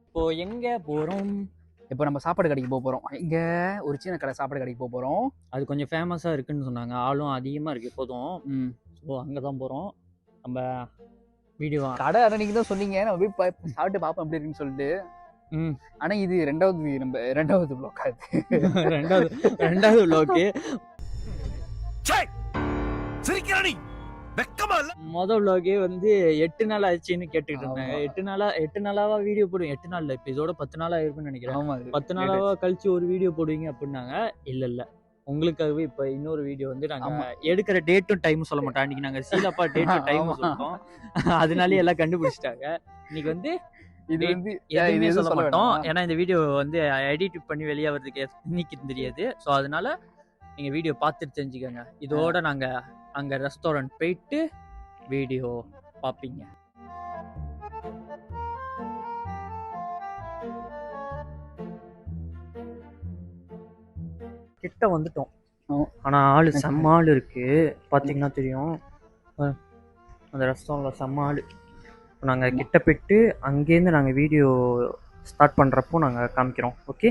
இப்போ எங்க போறோம்? இப்போ நம்ம சாப்பாடு கடைக்கு போகிறோம். இங்கே ஒரு சின்ன கடை சாப்பாடு கடைக்கு போகிறோம். அது கொஞ்சம் ஃபேமஸாக இருக்குன்னு சொன்னாங்க. ஆளும் அதிகமாக இருக்குது எப்போதும். ஸோ அங்கே தான் போகிறோம். நம்ம வீடியோ கடை அன்னைக்கு தான் சொன்னீங்க, நம்ம போய் சாப்பிட்டு பார்ப்போம் எப்படி இருக்குன்னு சொல்லிட்டு. ஆனால் இது ரெண்டாவது வ்ளாக் அது. ரெண்டாவது வ்ளாக்கு. மொதல் வ்ளாகே வந்து 8 நாள் ஆச்சுன்னு கேட்டுக்கிட்டு இருந்தாங்க. 8 நாளாவா வீடியோ போடுவோம். 8 நாள் இல்லை, இப்போ இதோட 10 நாள் ஆயிருக்குன்னு நினைக்கிறேன். 10 நாளாவா கழிச்சு ஒரு வீடியோ போடுவீங்க அப்படின்னாங்க. இல்லை உங்களுக்காகவே இப்போ இன்னொரு வீடியோ வந்து நாங்கள் எடுக்கிற டேட்டும் டைமும் சொல்ல மாட்டோம். அன்றைக்கி நாங்கள் சீலப்பா டேட்டும் டைமும் சொல்லிட்டோம். அதனாலே எல்லாம் கண்டுபிடிச்சிட்டாங்க. இன்னைக்கு வந்து இது வந்து எதுவுமே சொல்ல மாட்டோம். ஏன்னா இந்த வீடியோ வந்து எடிட் பண்ணி வெளியே வர்றதுக்கு இன்னைக்கு தெரியாது. ஸோ அதனால நீங்கள் வீடியோ பார்த்துட்டு தெரிஞ்சுக்கோங்க. இதோட நாங்கள் அங்கே ரெஸ்டாரண்ட் போயிட்டு வீடியோ பார்ப்பீங்க. கிட்ட வந்துட்டோம். ஆனால் ஆள் செம்ம ஆள் இருக்குது. பார்த்தீங்கன்னா தெரியும், அந்த ரெஸ்டாரண்ட்டில் செம்ம ஆள். நாங்கள் கிட்ட போயிட்டு அங்கேருந்து நாங்கள் வீடியோ ஸ்டார்ட் பண்ணுறப்போ நாங்கள் காமிக்கிறோம். ஓகே.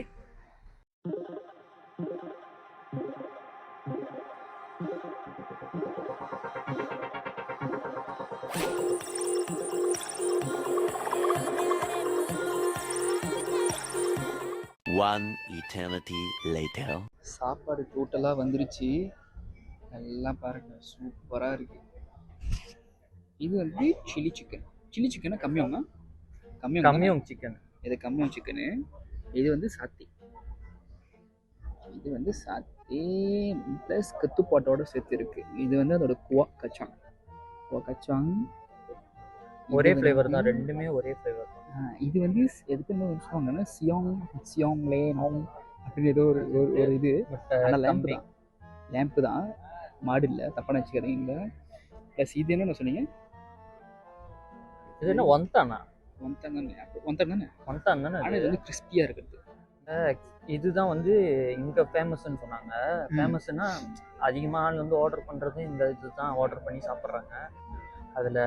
One eternity later. சாப்பாடு டோட்டலாக வந்துருச்சு. எல்லாம் பாருங்க, சூப்பராக இருக்கு. இது வந்து சில்லி சிக்கன் கம்மியாங்க. கம்மியம் சிக்கன். இது கம்மியம் சிக்கனு. இது வந்து சாத்தி. இது வந்து சாத்தி ப்ளஸ் கத்துப்பாட்டோட சேர்த்து இருக்கு. இது வந்து அதோட குவா கச்சாங். ஒரே ஃப்ளேவர் தான், ரெண்டுமே ஒரே ஃப்ளேவர். இது வந்து எதுக்குன்னு சொல்லுவாங்கன்னா சியோங் லே நோங் அப்படின்னு ஏதோ ஒரு இது. ஆனால் லேம்பு தான், மாடு இல்லை, தப்பான வச்சுக்கிறீங்க. ப்ளஸ் இது என்ன சொன்னீங்க? இது என்ன ஒன்தான் தானே. ஆனால் இது வந்து கிறிஸ்பியாக இருக்குது. இதுதான் வந்து இங்கே ஃபேமஸ்ன்னு சொன்னாங்க. ஃபேமஸ்னா அதிகமாக ஆள் வந்து ஆர்டர் பண்ணுறது இந்த இதுதான் ஆர்டர் பண்ணி சாப்பிட்றாங்க. அதில்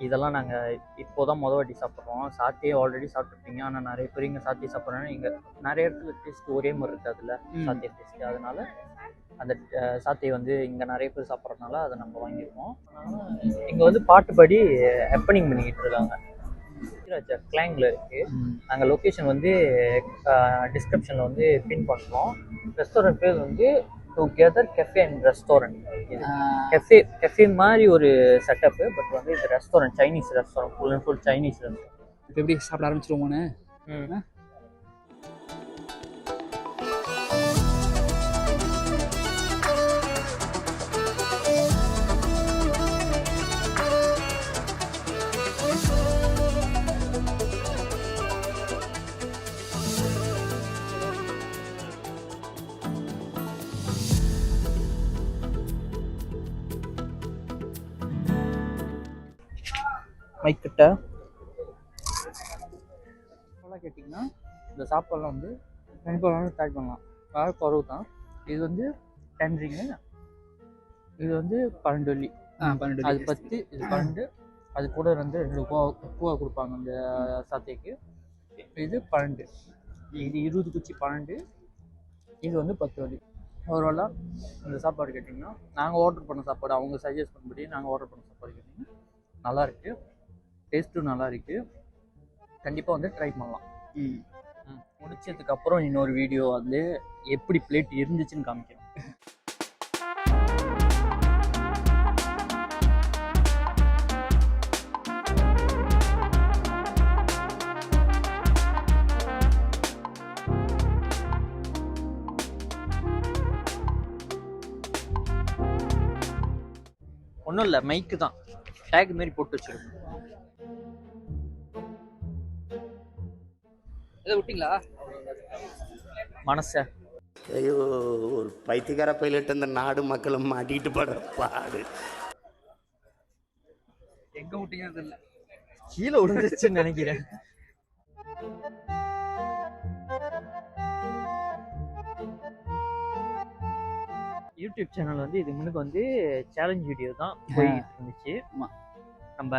இதெல்லாம் நாங்கள் இப்போ தான் மொதல் வாட்டி சாப்பிட்றோம். சாத்தியே ஆல்ரெடி சாப்பிட்ருப்பீங்க. ஆனால் நிறைய பேர் இங்கே சாத்தியை சாப்பிட்றாங்க. இங்கே நிறைய இடத்துல டேஸ்ட் ஒரே மாதிரி இருக்குது. அதில் சாத்திய டேஸ்ட்டு, அதனால அந்த சாத்தியை வந்து இங்கே நிறைய பேர் சாப்பிட்றதுனால அதை நம்ம வாங்கியிருக்கோம். இங்கே வந்து பாட்டுப்படி ஹெப்பனிங் பண்ணிக்கிட்டு இருக்காங்க. கிளாங்கில் இருக்குது. நாங்கள் லொக்கேஷன் வந்து டிஸ்கிரிப்ஷனில் வந்து பின் பண்ணுறோம். ரெஸ்டாரண்ட் பேர் வந்து டுகெதர் கெஃபே அண்ட் ரெஸ்டாரண்ட். இது கெஃபே மாதிரி ஒரு செட்டப்பு. பட் வந்து இது restaurant, Chinese restaurant, full and full Chinese restaurant. இப்போ எப்படி சாப்பிட ஆரம்பிச்சிருவோன்னு? மைக்கிட்ட கேட்டிங்கன்னா இந்த சாப்பாடெலாம் வந்து கண்டிப்பாக வந்து ட்ரை பண்ணலாம். வேறு குறவு தான். இது வந்து 10 ரிங்கு, இது வந்து 12 வெள்ளி. அது 10, இது 12. அது கூட வந்து 2 பூவா கொடுப்பாங்க இந்த சாத்தியக்கு. இது 12, இது 20 குச்சி 12, இது வந்து 10 வெள்ளி. ஓவராலாக இந்த சாப்பாடு கேட்டிங்கன்னா நாங்கள் ஆர்டர் பண்ண சாப்பாடு, அவங்க சஜஸ்ட் பண்ணபடி நாங்கள் ஆர்டர் பண்ண சாப்பாடு கேட்டிங்கன்னா நல்லாயிருக்கு. டேஸ்ட்டும் நல்லா இருக்கு. கண்டிப்பாக வந்து ட்ரை பண்ணலாம். முடிச்சதுக்கப்புறம் இன்னொரு வீடியோ வந்து எப்படி பிளேட் இருந்துச்சுன்னு காமிக்கிறோம். ஒன்றும் இல்லை, மைக்கு தான் டேக் மாரி போட்டு வச்சிருக்கோம். எதை விட்டீங்களா மனச? ஐயோ, ஒரு பைத்தியக்கார பைலட் அந்த நாடு மக்களும் மாட்டிட்டு படுற பாடு. எங்க விட்டீங்க தெரியல, கீழே விழுந்துருச்சுன்னு நினைக்கிறேன். யூடியூப் சேனல் வந்து இதுக்கு முன்னுக்கு வந்து சேலஞ்ச் வீடியோ தான் போயிட்டு இருந்துச்சு. நம்ம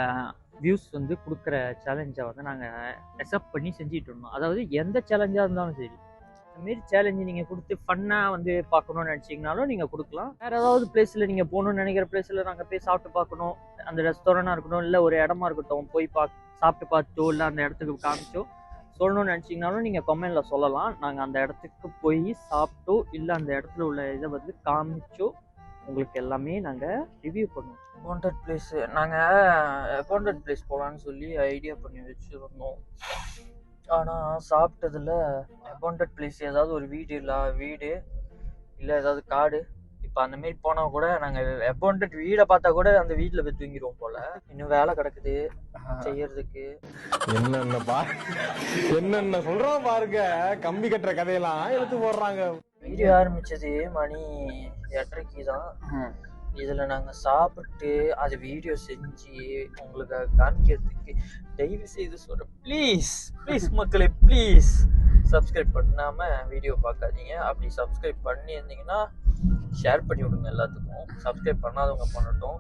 வியூஸ் வந்து கொடுக்குற சேலஞ்சை வந்து நாங்கள் அக்செப்ட் பண்ணி செஞ்சுட்டு இருந்தோம். அதாவது எந்த சேலஞ்சாக இருந்தாலும் சரி, இந்தமாரி சேலஞ்சு நீங்கள் கொடுத்து ஃபன்னாக வந்து பார்க்கணுன்னு நினச்சிங்கனாலும் நீங்கள் கொடுக்கலாம். வேறு ஏதாவது பிளேஸில் நீங்கள் போகணுன்னு நினைக்கிற பிளேஸில் நாங்கள் போய் சாப்பிட்டு பார்க்கணும், அந்த ரெஸ்டாரண்டாக இருக்கட்டும், இல்லை ஒரு இடமா இருக்கட்டும், போய் சாப்பிட்டு பார்த்துட்டோ இல்லை அந்த இடத்துக்கு காமிச்சோ சொல்லணும்னு நினச்சிங்கனாலும் நீங்கள் கமெண்டில் சொல்லலாம். நாங்கள் அந்த இடத்துக்கு போய் சாப்பிட்டோ இல்லை அந்த இடத்துல உள்ள இதை வந்து காமிச்சோ உங்களுக்கு எல்லாமே நாங்கள் ரிவ்யூ பண்ணுவோம். அப்பாண்டட் பிளேஸு நாங்கள் அப்பாண்டட் பிளேஸ் போகலான்னு சொல்லி ஐடியா பண்ணி வச்சுருந்தோம். ஆனால் சாப்பிட்டதில் அப்பாண்டட் பிளேஸ் ஏதாவது ஒரு வீடு இல்லை ஏதாவது காடு, இப்போ அந்தமாரி போனால் கூட நாங்கள் அப்பாண்டட் வீடை பார்த்தா கூட அந்த வீட்டில் போய் தூங்கிடுவோம் போல். இன்னும் வேலை கிடக்குது செய்யறதுக்கு. என்னென்ன சொல்றோம் பாருங்க, கம்பி கட்டுற கதையெல்லாம் எடுத்து போடுறாங்க. வீடியோ ஆரம்பிச்சது மணி 8:30 தான். இதில் நாங்கள் சாப்பிட்டு அது வீடியோ செஞ்சு உங்களுக்கு காமிக்கிறதுக்கு தயவு செய்து சொல்கிறேன், ப்ளீஸ் மக்களே, ப்ளீஸ் சப்ஸ்கிரைப் பண்ணாமல் வீடியோ பார்க்காதீங்க. அப்படி சப்ஸ்கிரைப் பண்ணியிருந்தீங்கன்னா ஷேர் பண்ணி விடுங்க எல்லாத்துக்கும். சப்ஸ்கிரைப் பண்ணாதவங்க பண்ணட்டும்.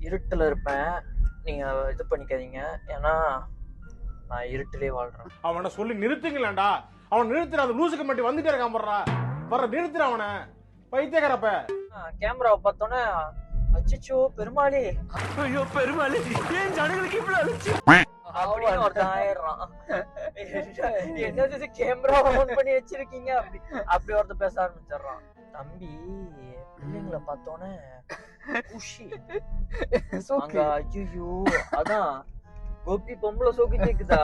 இருட்டில் இருப்பேன், நீங்கள் இது பண்ணிக்காதீங்க, ஏன்னா நான் இருட்டிலே வாழ்கிறேன். அவனை சொல்லி நிறுத்துங்களேன்டா, அவன் நிறுத்துற அந்த லூசுக்கு மட்டும் வந்துட்டே இருக்கான் போடுறா, வர நிறுத்துற அவனை பைத்தியக்காரப்ப. கேமராவை பார்த்தோன்னே அச்சோ பெருமாளே, ஐயோ பெருமாளே, ஏன் ஜனங்களுக்கு இவ்வளவு அப்படின்னு ஒருத்தன் ஆயிடுறான். என்னது கேமரா ஆன் பண்ணி வச்சிருக்கீங்க அப்படி ஒருத்தன் பேச ஆரம்பிச்சிடுறான். தம்பி பிள்ளைங்களை பார்த்தோன்னே குஷி அங்க, ஐயோ அதான் கோபி பொம்பளை சோக்கு கேக்குதா,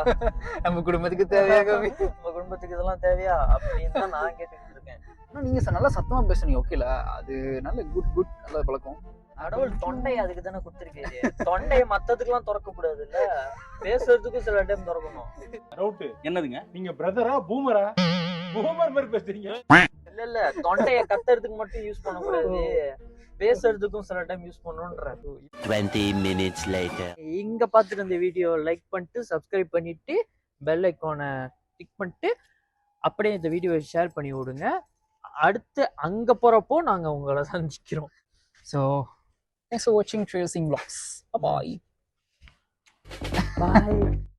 நம்ம குடும்பத்துக்கு தேவையா கோபி, நம்ம குடும்பத்துக்கு இதெல்லாம் தேவையா அப்படின்னு தான் நான் கேட்டுட்டு இருக்கேன். ஆனால் நீங்கள் நல்லா சத்தமாக பேசுனீங்க, ஓகேல, அது நல்ல குட் நல்ல பழக்கம். கடவுள் தொண்டையை அதுக்கு தானே கொடுத்துருக்காரு. தொண்டையை மத்ததுக்கெல்லாம் திறக்க கூடாது இல்ல, பேசுறதுக்கும் சில டைம் திறக்கணும். டவுட் என்னதுங்க, நீங்க பிரதரா பூமரா? பூமர் மாதிரி பேசுறீங்க. இல்ல தொண்டையை கத்துறதுக்கு மட்டும் யூஸ் பண்ண கூடாது, பேசுறதுக்கும் சில டைம் யூஸ் பண்ணணும்ன்ற. 20 minutes later. இங்க பார்த்துட்டு இந்த வீடியோ லைக் பண்ணிட்டு சப்ஸ்கிரைப் பண்ணிட்டு பெல் ஐக்கானை கிளிக் பண்ணிட்டு அப்படியே இந்த வீடியோவை ஷேர் பண்ணி விடுங்க. அடுத்து அங்க போறப்போ நாங்க உங்களை சந்திக்கிறோம். So thanks for watching Trailsing Vlogs. Bye. Bye.